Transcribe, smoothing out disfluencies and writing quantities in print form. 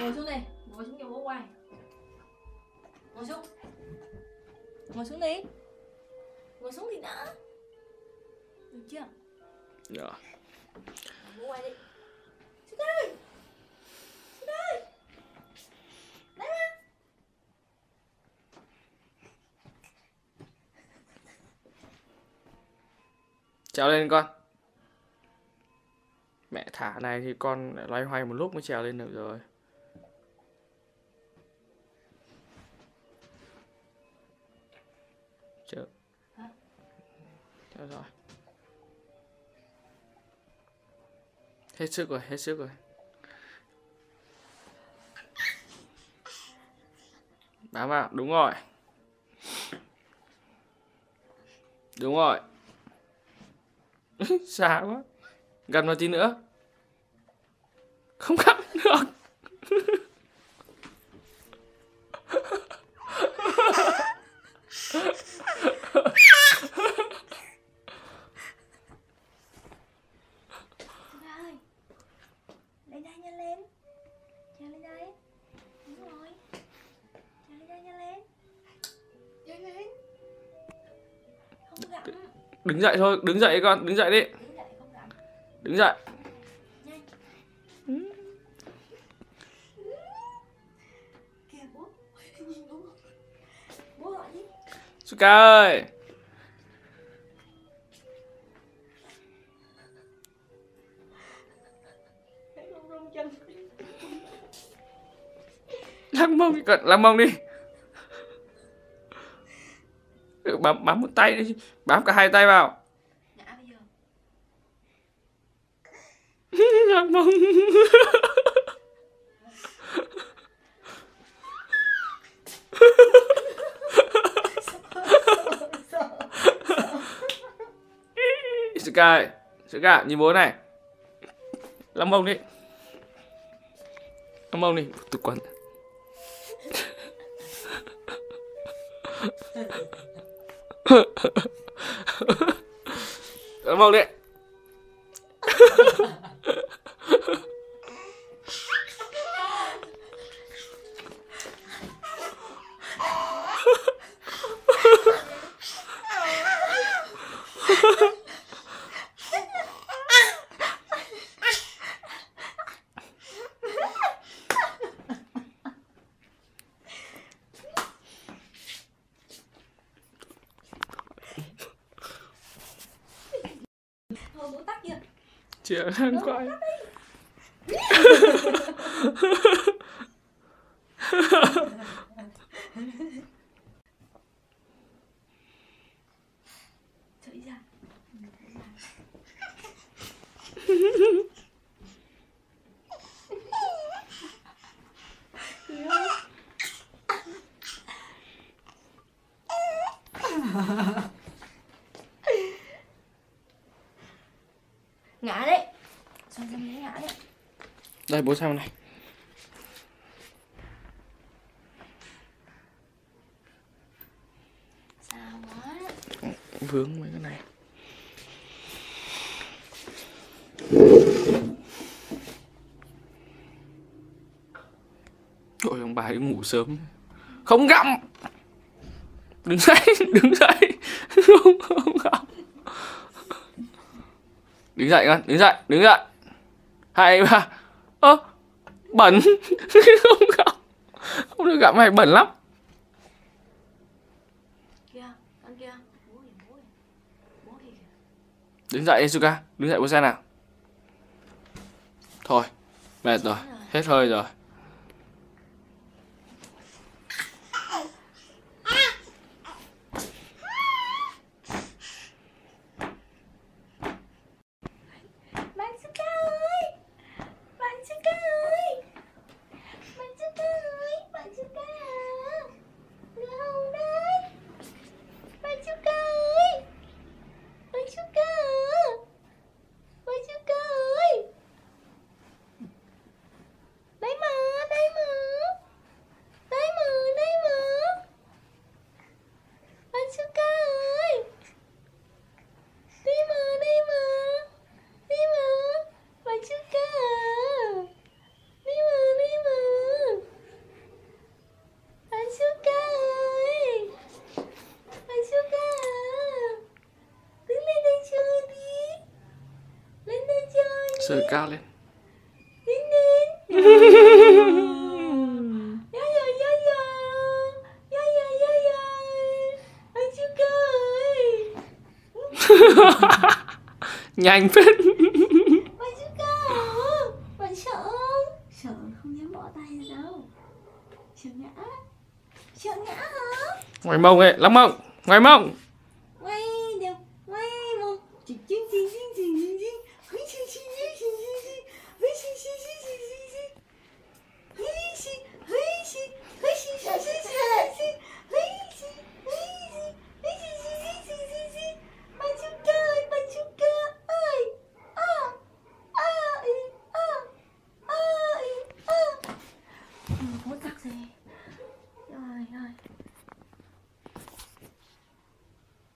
Ngồi xuống đây, ngồi xuống cho bố quay. Ngồi xuống. Ngồi xuống đi. Ngồi xuống thì đã. Được chưa? Rồi. Bố quay đi. Xuống đây. Xuống đây. Đây mà. Trèo lên con. Mẹ thả này thì con lại loay hoay một lúc mới trèo lên được rồi. Chờ. Chờ rồi. Hết sức rồi, hết sức rồi. Bám vào, đúng rồi. Đúng rồi. Xa quá. Gần vào tí nữa. Không gặm được. Lên đây nhanh lên. Trèo lên đây. Đúng rồi. Trèo lên đây nhanh lên. Nhanh lên. Không gặm. Đứng dậy thôi, đứng dậy con, đứng dậy đi. Đứng dậy không gặm. Đứng dậy. Nhanh. Kìa bố. Bố gọi đi. Suka ơi. Lắc mông đi cận, lắc mông đi. Bám một tay đi, bám cả hai tay vào. Ngã bây giờ. Lắc mông. Suka ơi, Suka nhìn bố này. Lắc mông đi. Lắc mông đi, tụt quần. Lắc mông đi. Thôi bố tắt chưa? Chưa đang quay. Sợi ra. Ngã đấy. Xoay ra lấy ngã đấy. Đây bố sang này. Sao quá. Vướng mấy cái này. Ôi ông bà đi ngủ sớm. Không gặm. Đứng dậy, đứng dậy. Không gặm. Đứng dậy con, đứng dậy, đứng dậy. 2, 3. Ơ, bẩn. Không gặm. Không được gặm này bẩn lắm. Kìa, con kia. Bố kìa, bố kìa. Bố kìa. Đứng dậy đi Suka, đứng dậy bố xem nào. Thôi, mệt rồi, hết hơi rồi. Bạn Suka ơi. Bạn Suka ơi. Bạn Suka ơi. Bạn Suka à. Đưa hôn đây. Bạn Suka ơi. Bạn Suka à. Bạn Suka ơi. Đấy mà. Sờ cao lên. Nín nín. Dạ dạ dạ dạ. Dạ dạ dạ dạ. Anh chưa cười. Nhanh phết. Anh chưa cười. Bạn sợ không? Sợ không dám bỏ tay ra đâu. Sợ ngã. Sợ ngã hả? Ngoài mông ấy, lắm mông. Ngoài mông. Quay đều. Quay một. Chỉnh chỉnh chỉnh chỉnh chỉnh chỉnh chỉnh. Hãy chỉnh chỉnh chỉnh chỉnh chỉnh chỉnh. Hãy chỉnh chỉnh chỉnh chỉnh chỉnh chỉnh. Hãy chỉnh. Hãy chỉnh. Hãy chỉnh chỉnh chỉnh chỉnh chỉnh. Hãy chỉnh. Hãy chỉnh. Hãy chỉnh chỉnh chỉnh chỉnh chỉnh chỉnh. Bạn chưa cười ơi. Không có tắc gì.